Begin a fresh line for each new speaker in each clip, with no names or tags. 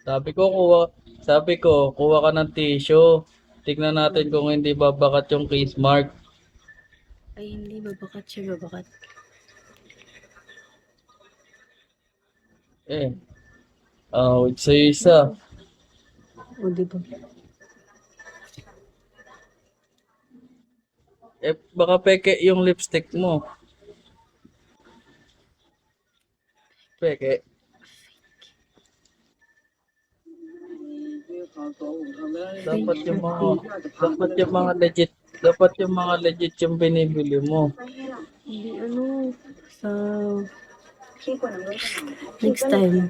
Sabi ko, kuha ka ng tissue. Tignan natin kung hindi babakat yung kiss mark.
Ay, hindi. Babakat siya, babakat.
It's isa.
O, diba?
Baka peke yung lipstick mo. Peke. Dapat yung mga legit yung binibili mo.
Hindi, sa next time,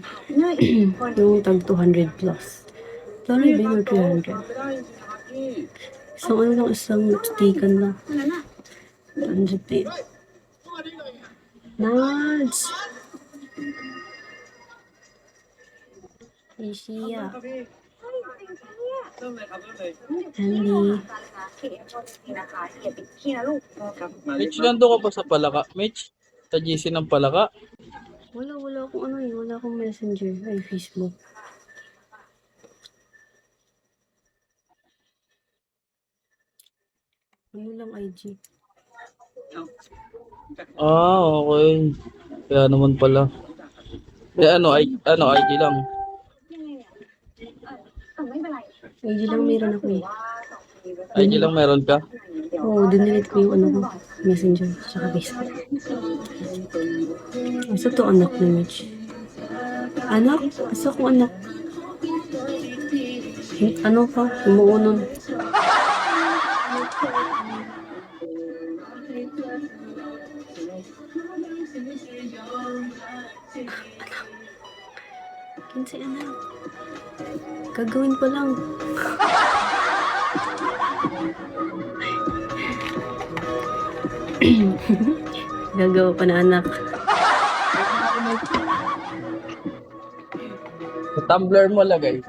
yung tag 200 plus. Lalo ba yung 300? Isang lipstickan lang. 200 din. Nads! Isiya. Andy.
Mitch, nando ka pa sa Palaka? Mitch? Sa GC ng Palaka?
Wala akong wala akong messenger. Ay, Facebook. Ano lang IG?
Okay. Kaya naman pala. IG lang.
IG lang meron ako eh.
IG lang meron ka?
Oo, dinilit ko yung ko. Messenger, saka Facebook. Asa to anak ni Mitch? Anak? Asa ko anak? Ano ka? Umuunon. Kinsay anak? Gagawin ko lang. Gagawa pa na anak.
Sa Tumblr mo lagay.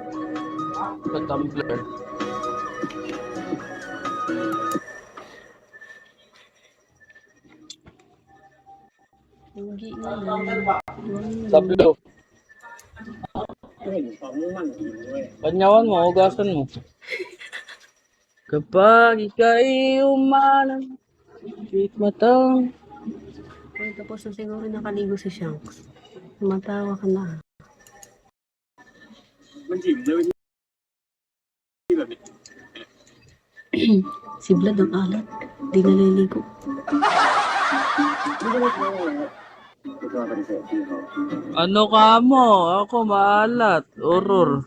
Sa Tumblr.
Hindi na.
Sa Blue. Panyawan mo, hugasan mo. Kapag ika'y umalang, sweet matang.
Ay, tapos na siguro nakaligo si Shanks. Matawa ka na. Si Vlad ang alat. Di naliligo.
Ano ka mo? Ako maalat. Uror.